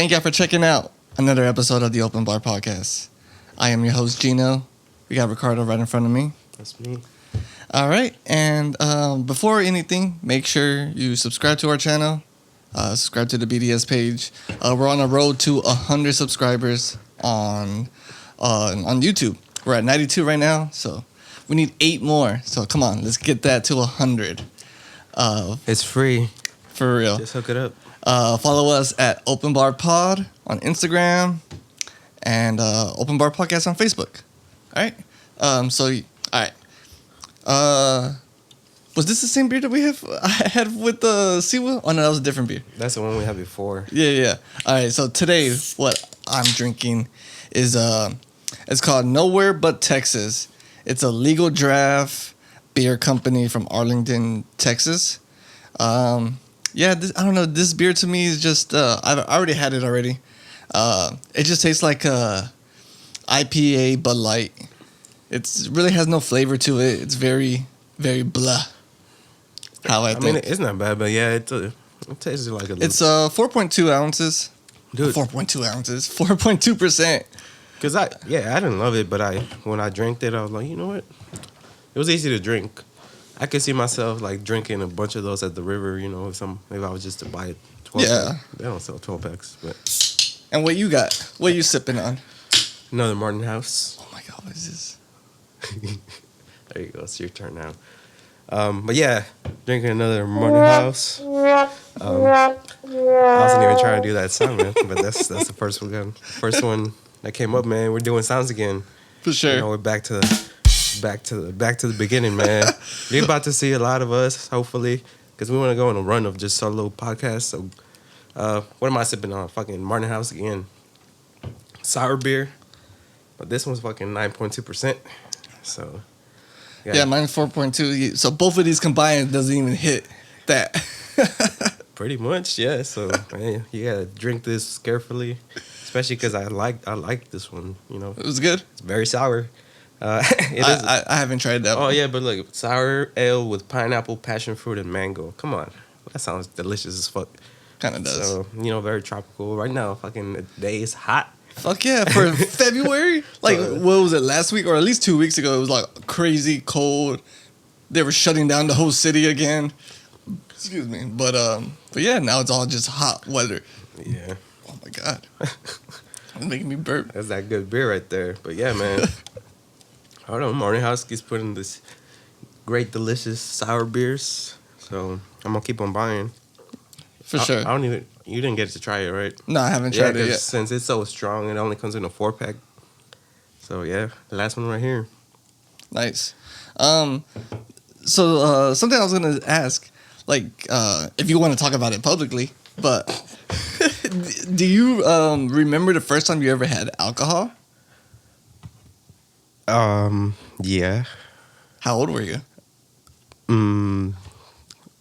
Thank y'all for checking out another episode of the Open Bar Podcast. I am your host, Gino. We got Ricardo right in front of me. That's me. All right, and before anything, make sure you subscribe to our channel. Subscribe to the BDS page. We're on a road to 100 subscribers on YouTube. We're at 92 right now, so we need 8 more. So come on, let's get that to 100. It's free. For real. Just hook it up. Follow us at Open Bar Pod on Instagram and Open Bar Podcast on Facebook. All right. All right. Was this the same beer that I had with the Siwa? Oh no, that was a different beer. That's the one we had before. Yeah. All right. So today, what I'm drinking is it's called Nowhere But Texas. It's a legal draft beer company from Arlington, Texas. I don't know. This beer to me is just I've already had it already. It just tastes like IPA Bud Light. It really has no flavor to it. It's very, very blah. I think. mean, it's not bad, but yeah, it tastes like a little... It's 4.2 ounces. Dude. 4.2 ounces. 4.2%. Because I didn't love it, but when I drank it, I was like, you know what? It was easy to drink. I could see myself like drinking a bunch of those at the river, you know, maybe I was just to buy 12 Yeah. pack. They don't sell 12 packs, but... And what you got? What are you sipping on? Another Martin House. Oh my God, what is this? There you go. It's your turn now. But yeah, drinking another Martin House. I wasn't even trying to do that song, man. But that's the first one that came up, man. We're doing sounds again. For sure. You know, we're back to the beginning, man. You're about to see a lot of us, hopefully, because we want to go on a run of just solo podcasts. So, what am I sipping on? Fucking Martin House again. Sour beer, but this one's fucking 9.2%. So. Yeah, mine's 4.2. So both of these combined doesn't even hit that. Pretty much, yeah. So man, you gotta drink this carefully, especially because I like this one. You know, It was good. it's very sour. I haven't tried that. Oh one. yeah, but look, sour ale with pineapple, passion fruit, and mango. Come on, that sounds delicious as fuck. Kind of does. So very tropical. Right now, fucking the day is hot. Fuck yeah, for February? Like, what was it, last week? Or at least 2 weeks ago, it was like crazy cold. They were shutting down the whole city again. Excuse me. But yeah, now it's all just hot weather. Yeah. Oh my God. It's making me burp. That's that good beer right there. But yeah, man. Hold on, Martin House keeps putting this great, delicious sour beers. So I'm going to keep on buying. For sure. You didn't get to try it, right? No, I haven't tried it yet. Since it's so strong, it only comes in a 4-pack. So yeah, the last one right here. Nice. So something I was gonna ask, like, if you want to talk about it publicly, but do you remember the first time you ever had alcohol? Yeah. How old were you?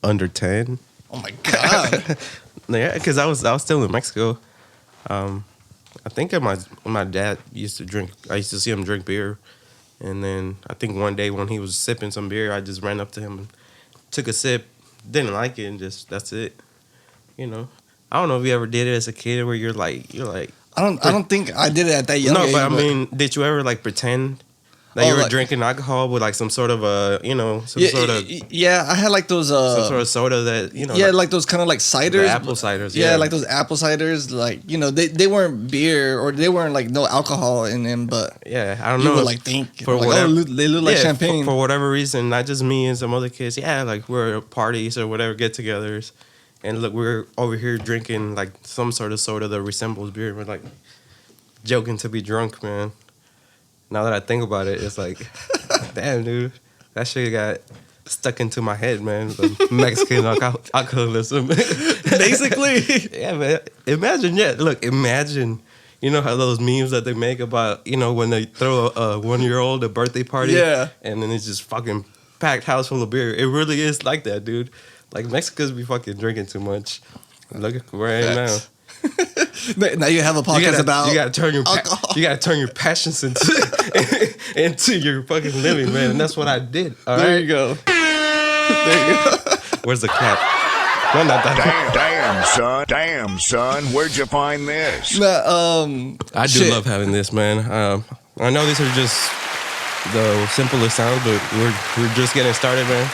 Under 10. Oh my God. Yeah, because I was still in Mexico. I think when my dad used to drink, I used to see him drink beer. And then I think one day when he was sipping some beer, I just ran up to him and took a sip. Didn't like it, and that's it. You know, I don't know if you ever did it as a kid where you're like. I don't think I did it at that young age. No, but I mean, did you ever like pretend that you were drinking alcohol with like some sort of yeah, I had like those some sort of soda that like those kind of like ciders, the apple ciders, yeah, like those apple ciders, like they weren't beer or they weren't like no alcohol in them, but yeah, I don't know. You would like think for like, whatever, they look like champagne for whatever reason, not just me and some other kids. Yeah, like we're at parties or whatever get-togethers, and look, we're over here drinking like some sort of soda that resembles beer. We're like joking to be drunk, man. Now that I think about it, it's like, damn, dude, that shit got stuck into my head, man. The Mexican alcoholism. Basically. Yeah, man. Imagine, you know how those memes that they make about, you know, when they throw a 1-year-old a birthday party? Yeah. And then it's just fucking packed house full of beer. It really is like that, dude. Like, Mexicans be fucking drinking too much. Look at where I am now. Now you have a podcast about you gotta turn your alcohol. You gotta turn your passions into your fucking living, man. And that's what I did. There you go. Where's the clap? No, not that. Damn, son, where'd you find this? Nah, I do shit. love having this, man. I know these are just the simplest sounds, but we're just getting started, man.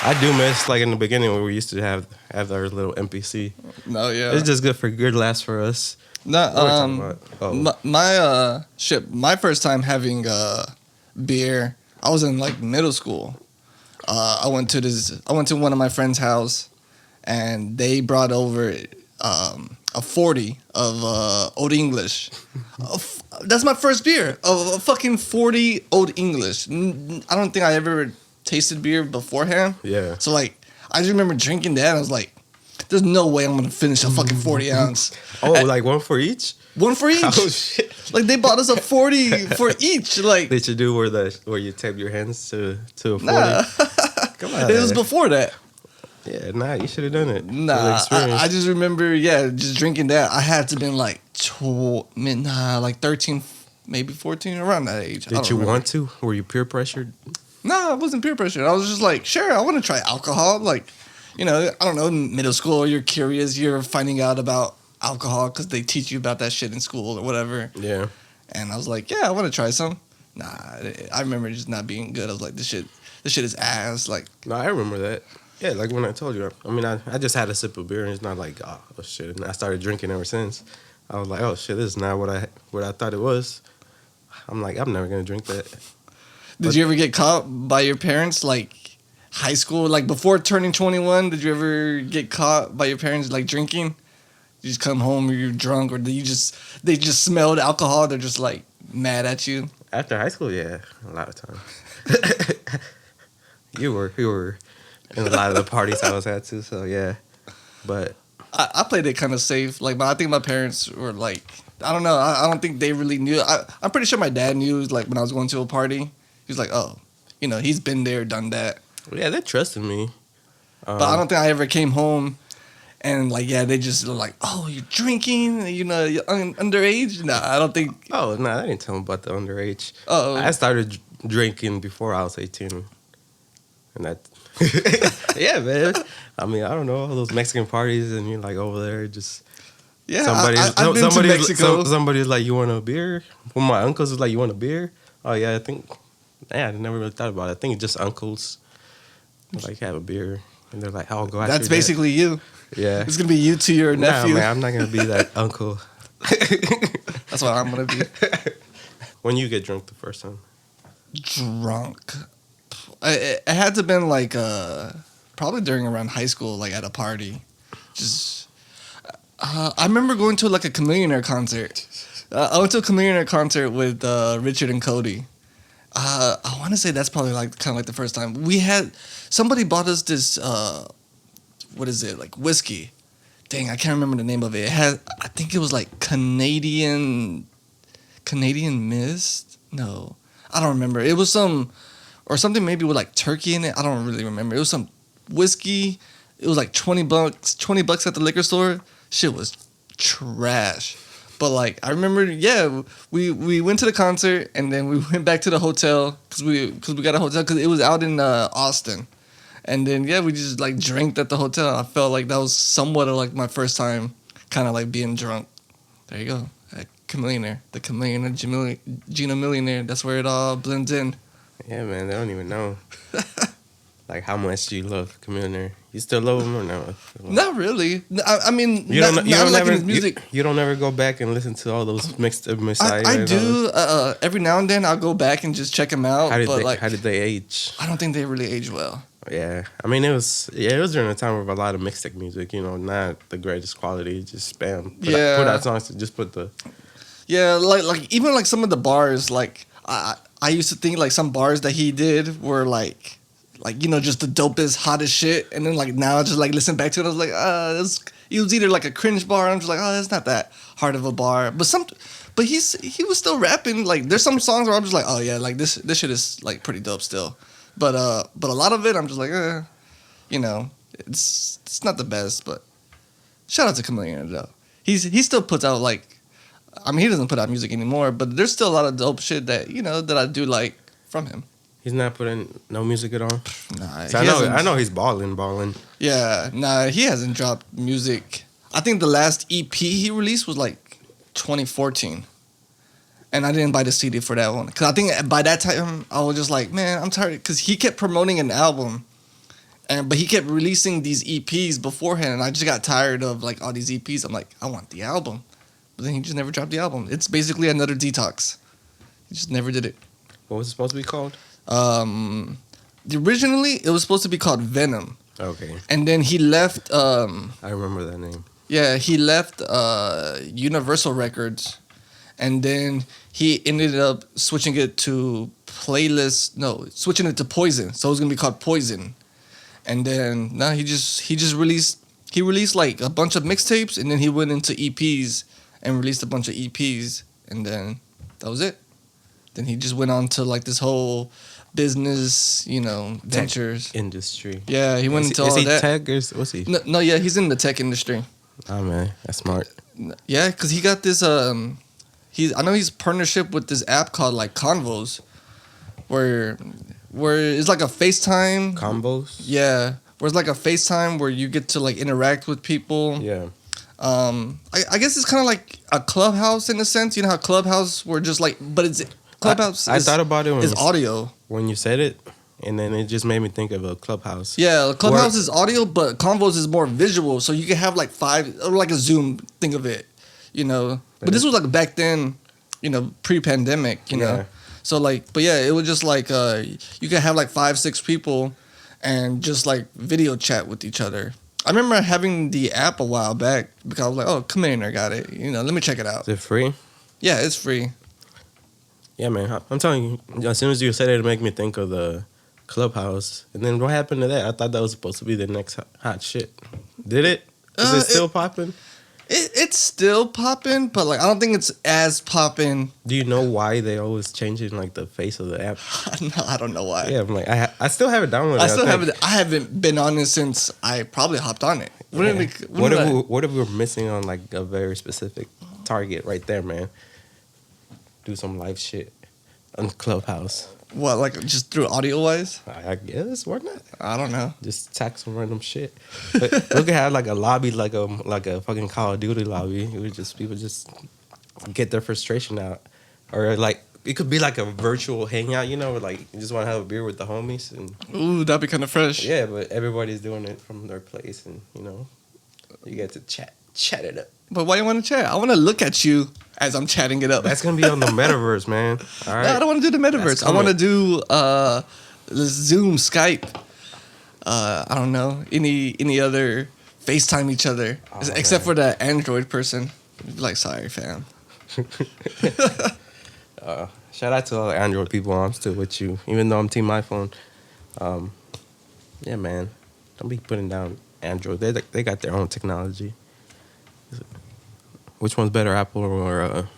I do miss like in the beginning when we used to have our little MPC. No, yeah. It's just good laughs for us. No, What are we talking about? Oh. my first time having beer, I was in like middle school. I went to one of my friend's house, and they brought over a 40 of Old English. That's my first beer, a fucking 40 Old English. I don't think I ever tasted beer beforehand. Yeah. So like, I just remember drinking that, and I was like, there's no way I'm gonna finish a fucking 40 ounce. Oh, like one for each? One for each. Oh shit! Like they bought us a 40 for each. Like Did you do where you tape your hands to a 40? nah, Come on. it was before that. Yeah, nah, you should have done it. Nah, I just remember, just drinking that. I had to been like, like 13, maybe 14, around that age. Did you want to? Were you peer pressured? No, I wasn't peer pressured. I was just like, sure, I want to try alcohol. Like, I don't know, in middle school, you're curious, you're finding out about alcohol because they teach you about that shit in school or whatever. Yeah. And I was like, yeah, I want to try some. Nah, I remember just not being good. I was like, this shit is ass. Like, No, I remember that. Yeah, like when I told you. I mean, I just had a sip of beer, and it's not like, oh shit. And I started drinking ever since. I was like, oh shit, this is not what I thought it was. I'm like, I'm never gonna drink that. did you ever get caught by your parents, like high school, like before turning 21? Did you ever get caught by your parents, like drinking? You just come home, or you're drunk, or they just smelled alcohol? They're just like mad at you. After high school, yeah, a lot of times. You were in a lot of the parties I was at too, so yeah. But I played it kind of safe. Like, I think my parents were like, I don't know. I don't think they really knew. I'm pretty sure my dad knew. Like when I was going to a party, he was like, oh, he's been there, done that. yeah, they trusted me. But I don't think I ever came home and like, they just were like, oh, you're drinking, you're underage. No, I don't think. Oh no, I didn't tell them about the underage. Oh, I started drinking before I was 18, and that. Yeah, man. I mean, I don't know, all those Mexican parties, and you're like over there just. yeah. I've been to Mexico. Somebody's like, you want a beer? One of my uncles is like, you want a beer? Oh yeah, I think. Yeah, I never really thought about it. I think it's just uncles. Like have a beer, and they're like, "I'll go." After That's basically you. Yeah, It's gonna be you to your nephew. Nah, man, I'm not gonna be that uncle. That's what I'm gonna be. When you get drunk the first time? Drunk. It had to have been like probably during around high school, like at a party. Just I remember going to like a Chameleonaire concert. I went to a Chameleonaire concert with Richard and Cody. I want to say that's probably like kind of like the first time we had somebody bought us this what is it, like whiskey. Dang, I can't remember the name of it. It had, I think it was like Canadian Mist. No, I don't remember. It was something maybe with like turkey in it. I don't really remember. It was some whiskey. It was like $20 at the liquor store. Shit was trash. But like I remember, we went to the concert and then we went back to the hotel because we got a hotel because it was out in Austin. And then we just like drank at the hotel. I felt like that was somewhat of like my first time, kind of like being drunk. There you go, Chameleonaire, the Chameleonaire, Gino Millionaire. That's where it all blends in. Yeah, man, they don't even know. Like, how much do you love Chameleonaire? You still love him or no? Not really. I mean, you don't liking ever his music. You don't ever go back and listen to all those mixed Messiah. I do. Every now and then, I'll go back and just check them out. How did they age? I don't think they really age well. Yeah, I mean it was during a time of a lot of mixtape music. Not the greatest quality. Just spam. Put out songs to just put the. Yeah, like even like some of the bars, like I used to think like some bars that he did were like just the dopest, hottest shit, and then like now I just like listen back to it, I was like, it was either like a cringe bar. I'm just like, that's not that hard of a bar, but he was still rapping. Like there's some songs where I'm just like, oh yeah, like this shit is like pretty dope still, but a lot of it I'm just like, it's not the best, but shout out to Chameleon though. He still puts out like. I mean, he doesn't put out music anymore, but there's still a lot of dope shit that that I do like from him. He's not putting no music at all. Nah, So he hasn't- I know he's balling. Yeah, nah, he hasn't dropped music. I think the last EP he released was like 2014. And I didn't buy the CD for that one. Because I think by that time, I was just like, man, I'm tired. Because he kept promoting an album. But he kept releasing these EPs beforehand. And I just got tired of like all these EPs. I'm like, I want the album. But then he just never dropped the album. It's basically another Detox. He just never did it. What was it supposed to be called? Originally, it was supposed to be called Venom. Okay, And then he left... I remember that name. Yeah, he left Universal Records, and then he ended up switching it to switching it to Poison. So it was gonna be called Poison, and then now he released like a bunch of mixtapes, and then he went into EPs and released a bunch of EPs, and then that was it. Then he just went on to like this whole business, ventures. Industry. Yeah, he went into all is he that. tech or what's he? No, yeah, he's in the tech industry. Oh man, that's smart. Yeah, because he got this. I know he's partnership with this app called like Convos, where it's like a FaceTime. Combos. Yeah, where it's like a FaceTime where you get to like interact with people. Yeah. I guess it's kind of like a Clubhouse in a sense. You know how Clubhouse were just like, but it's Clubhouse. I thought about it is audio. when you said it, and then it just made me think of a Clubhouse. Yeah, Clubhouse is audio, but Convos is more visual. So you can have like or like a Zoom. Think of it, But this was like back then, pre-pandemic, you know. Yeah. So like, but yeah, it was just like you could have like 5-6 people, and just like video chat with each other. I remember having the app a while back because I was like, oh, come in, I got it. Let me check it out. Is it free? Yeah, it's free. Yeah, man. I'm telling you, as soon as you said it, it made me think of the Clubhouse. And then what happened to that? I thought that was supposed to be the next hot shit. Did it? Is it still popping? It's still popping, but like I don't think it's as popping. Do you know why they always changing like the face of the app? No, I don't know why. Yeah, I'm like I still have it downloaded. I haven't been on it since I probably hopped on it. What if we're missing on like a very specific target right there, man? Do some live shit on Clubhouse. What, like just through audio wise? I guess, why not? I don't know. Just tack some random shit. But look at how like a lobby, like a fucking Call of Duty lobby. It was just people just get their frustration out, or like it could be like a virtual hangout, where like you just want to have a beer with the homies and. Ooh, that'd be kind of fresh. Yeah, but everybody's doing it from their place, and you get to chat it up. But why you want to chat? I want to look at you as I'm chatting it up. That's gonna be on the metaverse, man. All right. No, I don't want to do the metaverse. I want to do Zoom, Skype. I don't know any other FaceTime each other, except for the Android person. Like, sorry, fam. Shout out to all the Android people. I'm still with you, even though I'm Team iPhone. Yeah, man. Don't be putting down Android. They got their own technology. Which one's better, Apple or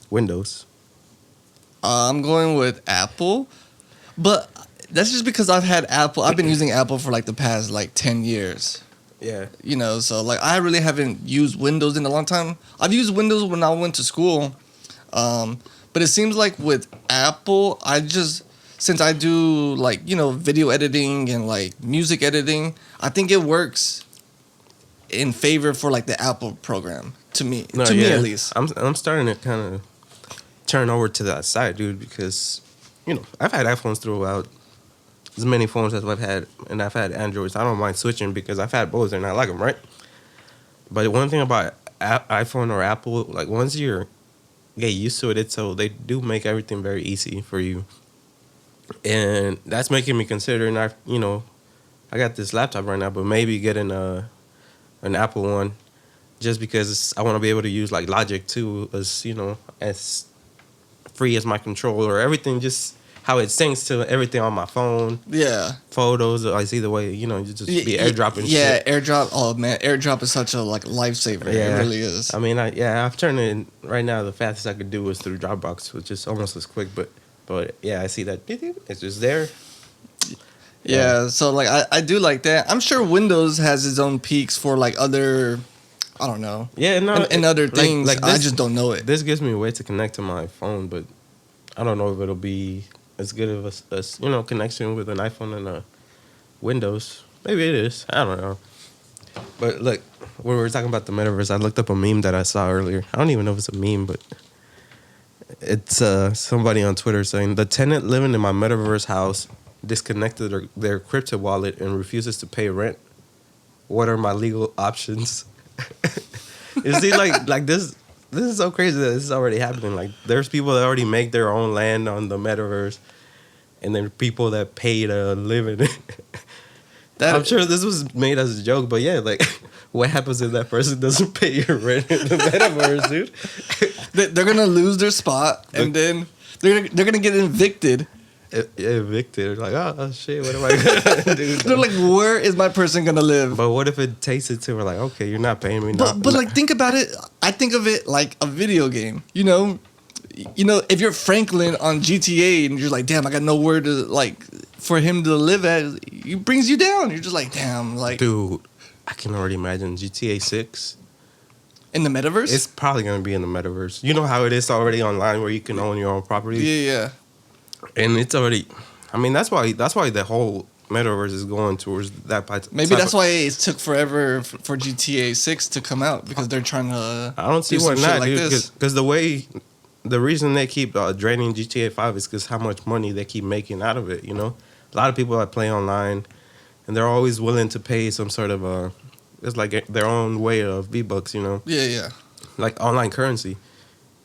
Windows? I'm going with Apple, but that's just because I've had Apple. I've been using Apple for like the past like 10 years. Yeah. So like I really haven't used Windows in a long time. I've used Windows when I went to school, but it seems like with Apple, since I do like video editing and like music editing, I think it works in favor for like the Apple program. To me at least. I'm starting to kind of turn over to that side, dude, because I've had iPhones throughout as many phones as I've had, and I've had Androids. I don't mind switching because I've had both and I like them, right? But one thing about iPhone or Apple, like once you get used to it, so they do make everything very easy for you, and that's making me consider. And I got this laptop right now, but maybe getting an Apple one. Just because I want to be able to use like Logic too, as free as my controller, everything, just how it syncs to everything on my phone. Yeah. Photos, I see the way, you just be airdropping shit. Yeah, airdrop. Oh man, airdrop is such a like lifesaver. Yeah. It really is. I mean, I've turned it in right now. The fastest I could do is through Dropbox, which is almost as quick. But yeah, I see that it's just there. Yeah, so like I do like that. I'm sure Windows has its own peaks for like other. I don't know. Yeah, no, and other things. Like this, I just don't know it. This gives me a way to connect to my phone, but I don't know if it'll be as good of a connection with an iPhone and a Windows. Maybe it is. I don't know. But look, when we were talking about the metaverse, I looked up a meme that I saw earlier. I don't even know if it's a meme, but it's somebody on Twitter saying the tenant living in my metaverse house disconnected their crypto wallet and refuses to pay rent. What are my legal options? You see, like this. This is so crazy that this is already happening. Like, there's people that already make their own land on the metaverse, and then people that pay to live in it. I'm sure this was made as a joke, but yeah, like, what happens if that person doesn't pay your rent in the metaverse, dude? They're gonna lose their spot, and then they're gonna get evicted. Evicted, like, oh shit, what am I gonna do? They're like, where is my person gonna live? But what if it takes it to, we're like, okay, you're not paying me. But like, think about it. I think of it like a video game. You know, if you're Franklin on GTA and you're like, damn, I got nowhere to like for him to live at, it brings you down. You're just like, damn, like, dude, I can already imagine GTA 6 in the metaverse. It's probably gonna be in the metaverse. You know how it is already online where you can own your own property. Yeah. And it's already, I mean, that's why the whole metaverse is going towards that. Maybe that's why it took forever for GTA 6 to come out, because they're trying to. I don't see why not, dude. Because the reason they keep draining GTA 5 is because how much money they keep making out of it. You know, a lot of people that play online, and they're always willing to pay some sort of it's like their own way of V-Bucks. You know. Yeah. Like online currency.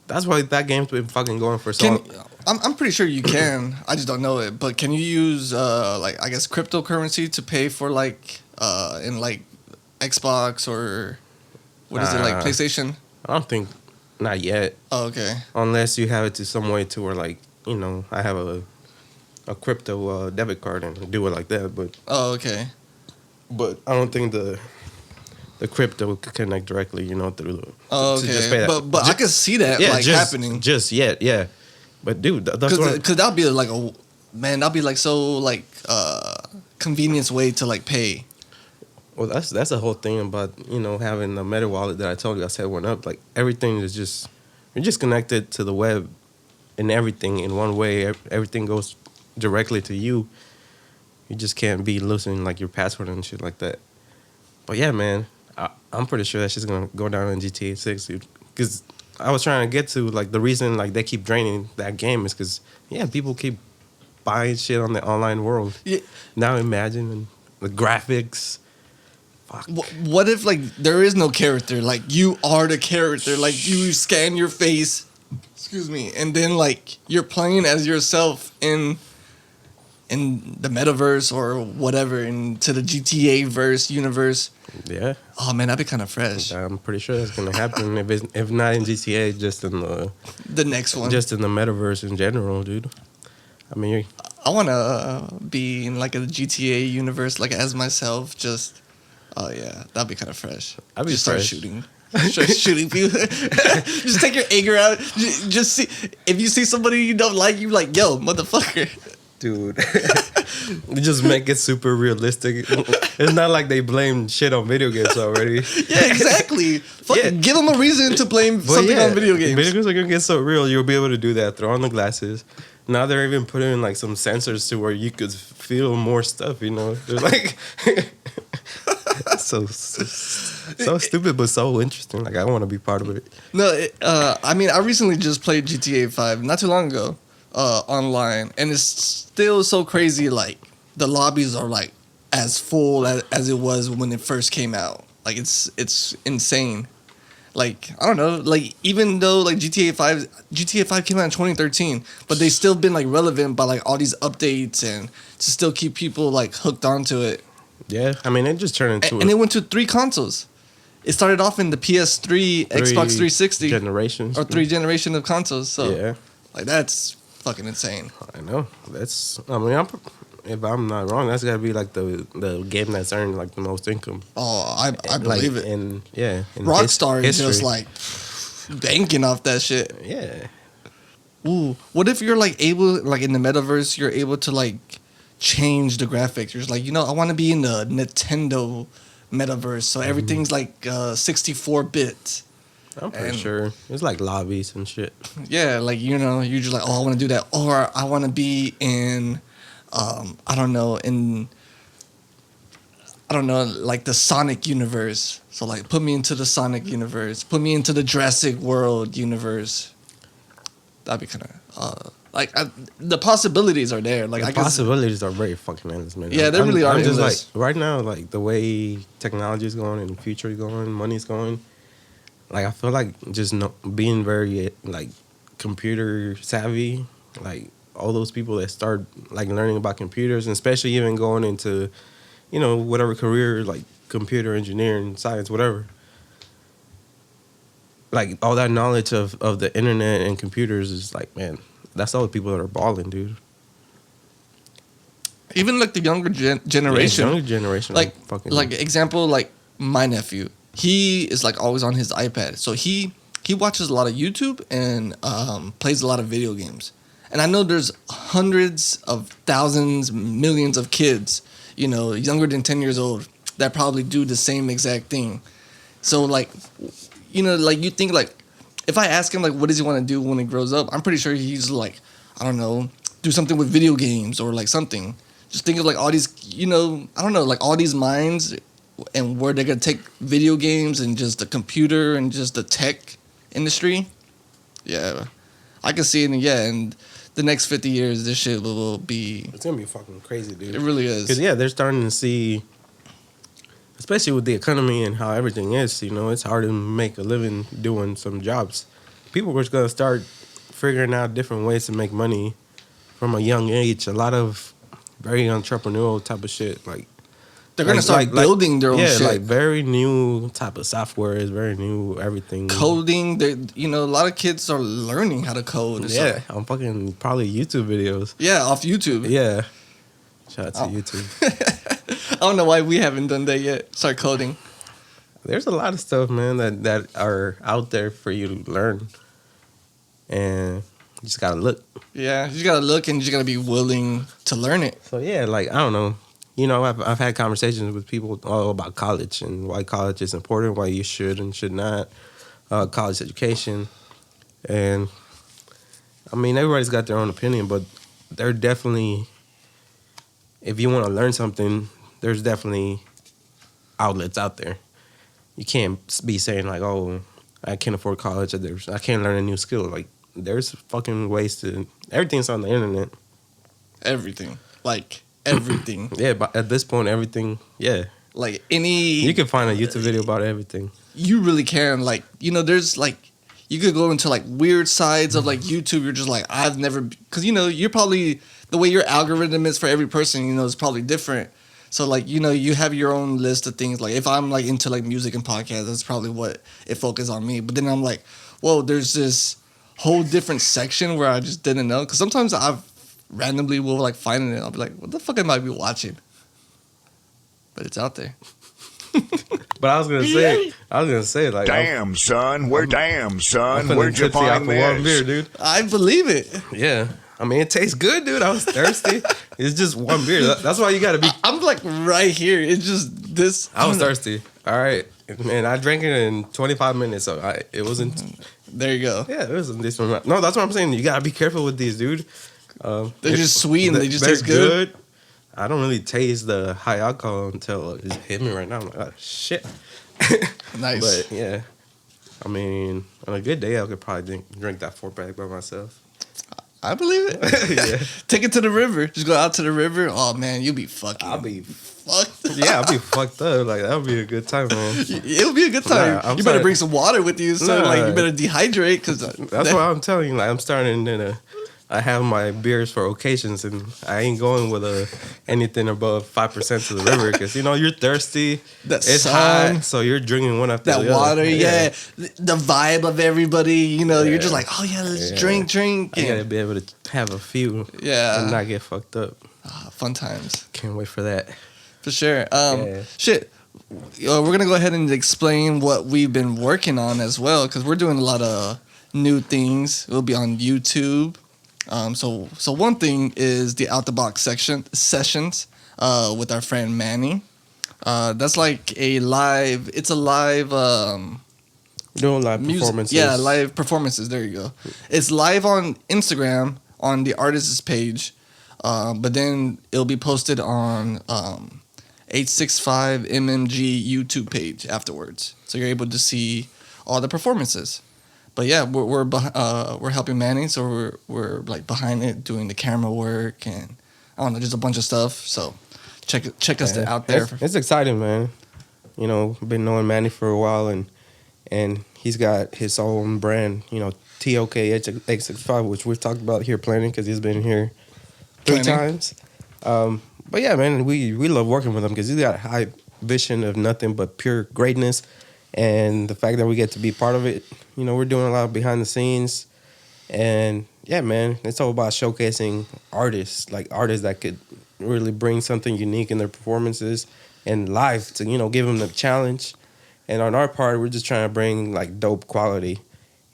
That's why that game's been fucking going for so long. I'm pretty sure you can. I just don't know it. But can you use like, I guess, cryptocurrency to pay for like in like Xbox or what is it, like PlayStation? I don't think, not yet. Oh, okay. Unless you have it to some way to where, like, I have a crypto debit card and do it like that. But okay. But I don't think the crypto could connect directly, through the. Oh, okay. Just pay that. But I can see that happening. Just yet, yeah. But dude, that's because that'd be like that'd be like so like convenience way to like pay. Well, that's the whole thing about having the Meta wallet that I told you I set one up. Like, everything is you're just connected to the web, and everything in one way. Everything goes directly to you. You just can't be losing like your password and shit like that. But yeah, man, I'm pretty sure that shit's gonna go down in GTA 6, dude. Because I was trying to get to like the reason like they keep draining that game is because people keep buying shit on the online world. Yeah. Now imagine the graphics. Fuck. What if like there is no character? Like, you are the character. Like, you scan your face. Excuse me, and then like you're playing as yourself in the metaverse or whatever, into the GTA verse universe. Yeah. Oh man, that'd be kind of fresh. I'm pretty sure that's gonna happen. if not in GTA, just in the next one, just in the metaverse in general, dude. I mean, I wanna be in like a GTA universe, like as myself. Just, oh yeah, that'd be kind of fresh. I'd be just start shooting. Start shooting people. Just take your anger out. Just see, if you see somebody you don't like, you like, yo, motherfucker. Dude, you just make it super realistic. It's not like they blame shit on video games already. Yeah, exactly. Give them a reason to blame something on video games. Video games are gonna get so real. You'll be able to do that. Throw on the glasses. Now they're even putting in like some sensors to where you could feel more stuff. They're like so stupid, but so interesting. Like, I want to be part of it. No, I mean, I recently just played GTA 5 not too long ago. Online, and it's still so crazy. Like, the lobbies are like as full as it was when it first came out. Like, it's insane. Like, I don't know, like, even though like GTA 5 came out in 2013, but they still been like relevant by like all these updates and to still keep people like hooked onto it. Yeah, I mean, it just turned into and it went to 3 consoles. It started off in the PS3, Xbox 360 generations, or 3 generation of consoles. So yeah, like, that's fucking insane. I know. I mean, if I'm not wrong, that's gotta be like the game that's earned like the most income. Oh, I believe it. And Rockstar is just like banking off that shit. Yeah. Ooh, what if you're like able, like in the metaverse, you're able to like change the graphics? You're just like, I want to be in the Nintendo metaverse, so everything's like 64-bit. I'm pretty And- sure it's like lobbies and shit. Yeah, like you're just like, oh, I want to do that, or I want to be in, I don't know, like the Sonic universe. So like, put me into the Sonic universe, put me into the Jurassic World universe. That'd be kind of the possibilities are there. Like The I guess, possibilities are very fucking endless, man. Yeah, they really are I'm just like endless. right now, like the way technology is going and the future is going, money's going. Like I feel like just being very like computer savvy, like all those people that start like learning about computers, and especially even going into, whatever career like computer engineering, science, whatever. Like all that knowledge of the internet and computers is like, man, that's all the people that are balling, dude. even like the younger generation, Yeah, younger generation, like fucking example, like my nephew, he is like always on his iPad, so he watches a lot of YouTube and plays a lot of video games. And I know there's hundreds of thousands, millions of kids, younger than 10 years old, that probably do the same exact thing. So like, like you think like, if I ask him like, what does he want to do when he grows up, I'm pretty sure he's like, I don't know, do something with video games or like something. Just think of like all these, I don't know, like all these minds and where they're gonna take video games and just the computer and just the tech industry. Yeah, I can see it. Yeah, and the next 50 years, this shit will be. it's gonna be fucking crazy, dude. It really is. Because they're starting to see, especially with the economy and how everything is. It's hard to make a living doing some jobs. People are gonna start figuring out different ways to make money from a young age. A lot of very entrepreneurial type of shit, like. They're gonna start building their own shit. like very new type of software is very new everything. Coding, a lot of kids are learning how to code. Yeah, I'm fucking probably YouTube videos. Yeah, off YouTube. Yeah, shout out to Oh. YouTube. I don't know why we haven't done that yet. Start coding. There's a lot of stuff, man, that are out there for you to learn, and you just gotta look. Yeah, you just gotta look and you just gotta be willing to learn it. So yeah, like I don't know. I've had conversations with people all about college and why college is important, why you should and should not, college education, and I mean everybody's got their own opinion, but they're definitely, if you want to learn something, there's definitely outlets out there. You can't be saying like, oh, I can't afford college, or I can't learn a new skill. Like there's fucking ways to. Everything's on the internet. Everything. Like everything. Yeah, but at this point, everything. Yeah, Like you can find a YouTube video about everything. you really can. Like, there's like, you could go into like weird sides of like YouTube. You're just like, I've never, because you're probably, the way your algorithm is for every person, is probably different. So like, you have your own list of things. Like if I'm like into like music and podcasts, that's probably what it focuses on me. But then I'm like, whoa, there's this whole different section where I just didn't know. Because sometimes I've randomly will like find it. I'll be like, what the fuck am I be watching? But it's out there. But I was gonna say, like, Damn, son. I'm Where'd feeling you tipsy off find of one beer, this? dude. I believe it. Yeah, I mean, it tastes good, dude. I was thirsty. It's just one beer. That's why you gotta be. I'm like right here. It's just this. I was don't know. thirsty. All right, man. I drank it in 25 minutes, so it wasn't. There you go. Yeah, it was a decent amount. No, that's what I'm saying. You gotta be careful with these, dude. They're just sweet and they just they're taste good. I don't really taste the high alcohol until it hit me right now. I'm like, oh, shit. Nice. But yeah, I mean, on a good day, I could probably drink that 4-pack by myself. I believe it. Yeah. Take it to the river. Just go out to the river. Oh man, you'll be fucking. I'll be fucked. Yeah, I'll be fucked up. Like that would be a good time, man. It'll be a good time. Nah, I'm you better sorry. bring some water with you, so Nah. like you better dehydrate because That's why I'm telling you. Like I'm starting to. I have my beers for occasions, and I ain't going with anything above 5% to the river because you're thirsty. That It's sun, hot, so you're drinking one after that the other. water. Yeah. The vibe of everybody. You're just like, oh yeah, let's Yeah. drink. I gotta And, be able to have a few yeah, and not get fucked up. fun times Can't wait for that. for sure. Yeah. Shit. We're gonna go ahead and explain what we've been working on as well because we're doing a lot of new things. We'll be on YouTube. So one thing is the out the box sessions with our friend Manny. That's like a live. It's a live Doing live performances. Yeah, live performances. There you go. It's live on Instagram on the artist's page, but then it'll be posted on 865 MMG YouTube page afterwards. So you're able to see all the performances. But yeah, we're helping Manny, so we're like behind it, doing the camera work and I don't know, just a bunch of stuff. So check us out there. It's exciting, man. You know, been knowing Manny for a while, and he's got his own brand. You know, TOK X65, which we've talked about here planning because he's been here 3 times. But yeah, man, we love working with him because he's got a high vision of nothing but pure greatness. And the fact that we get to be part of it, you know, we're doing a lot behind the scenes. And yeah, man, it's all about showcasing artists, like artists that could really bring something unique in their performances and live to, you know, give them the challenge. And on our part, we're just trying to bring like dope quality.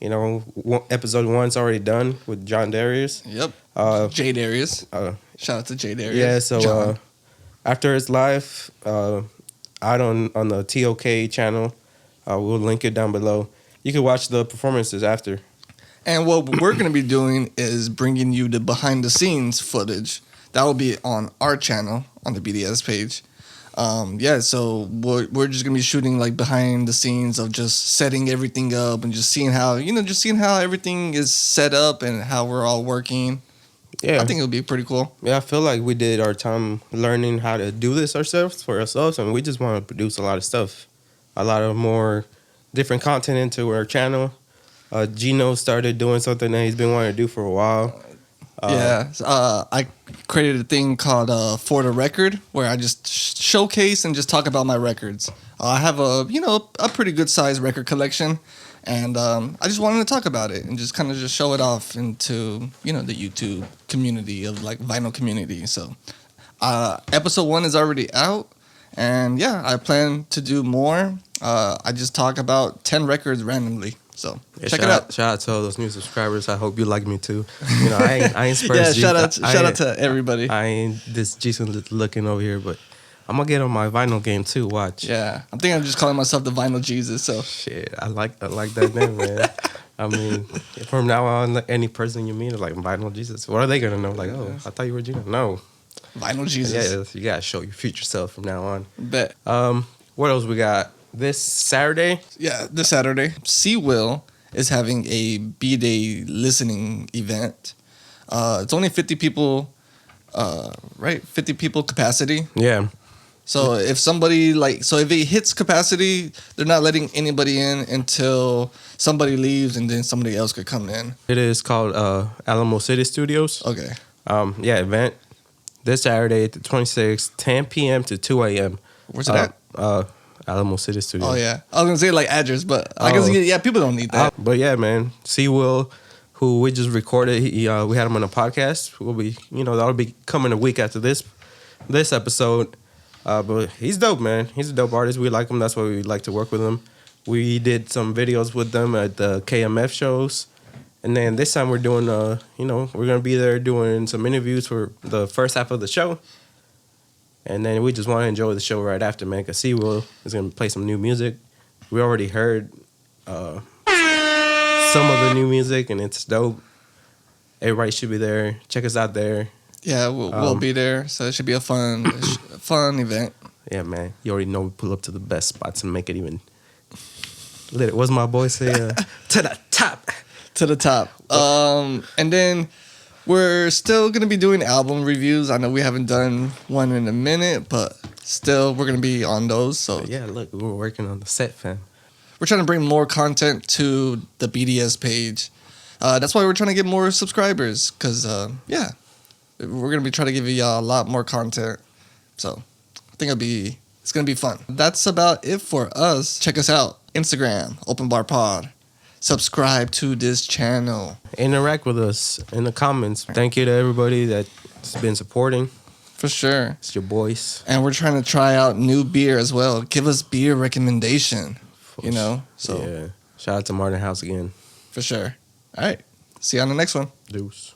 You know, episode 1's already done with John Darius. Yep. Jay Darius. Shout out to Jay Darius. Yeah, so after it's live, out on the TOK channel, we'll link it down below. You can watch the performances after. And what we're going to be doing is bringing you the behind the scenes footage. That will be on our channel, on the BDS page. So we're just going to be shooting like behind the scenes of just setting everything up and just seeing how everything is set up and how we're all working. Yeah. I think it'll be pretty cool. Yeah, I feel like we did our time learning how to do this for ourselves, and we just want to produce a lot of stuff. A lot of more different content into our channel. Gino started doing something that he's been wanting to do for a while. I created a thing called For the Record, where I just showcase and just talk about my records. I have a pretty good sized record collection, and I just wanted to talk about it and just kind of just show it off into the YouTube community of like vinyl community. So episode 1 is already out, and yeah, I plan to do more. I just talk about 10 records randomly. So check it out. Shout out to all those new subscribers. I hope you like me too. You know, I ain't Spurs. Yeah, shout out to everybody. I ain't this decent looking over here, but I'm gonna get on my vinyl game too. Watch. Yeah, I'm just calling myself the Vinyl Jesus. So shit, I like that name, man. I mean, from now on, any person you meet is like Vinyl Jesus. What are they gonna know? Like, oh, I thought you were Gino. No, Vinyl Jesus. Yeah, you gotta show your future self from now on. Bet. What else we got? This Saturday? Yeah, this Saturday. Will is having a B-Day listening event. It's only 50 people, right? 50 people capacity. Yeah. So if if it hits capacity, they're not letting anybody in until somebody leaves and then somebody else could come in. It is called Alamo City Studios. Okay. Event this Saturday, the 26th, 10 p.m. to 2 a.m. Where's it at? Alamo City Studios. Oh, yeah. I was going to say, like, address, but I guess, yeah, people don't need that. But, yeah, man. Will, who we just recorded, we had him on a podcast. Will be, that'll be coming a week after this episode. But he's dope, man. He's a dope artist. We like him. That's why we like to work with him. We did some videos with them at the KMF shows. And then this time we're doing, we're going to be there doing some interviews for the first half of the show. And then we just want to enjoy the show right after, man, because Will is going to play some new music. We already heard some of the new music, and it's dope. Everybody should be there. Check us out there. Yeah, we'll be there, so it should be a fun event. Yeah, man. You already know we pull up to the best spots and make it even lit. What's my boy say? To the top. To the top. And then we're still going to be doing album reviews. I know we haven't done one in a minute, but still we're going to be on those. So yeah, look, we're working on the set, fam. We're trying to bring more content to the BDS page. That's why we're trying to get more subscribers because, we're going to be trying to give y'all a lot more content. So I think it's going to be fun. That's about it for us. Check us out. Instagram, Open Bar Pod. Subscribe to this channel. Interact with us in the comments. Thank you to everybody that's been supporting. For sure. It's your boys. And we're trying to try out new beer as well. Give us beer recommendation, So yeah. Shout out to Martin House again. For sure. All right. See you on the next one. Deuce.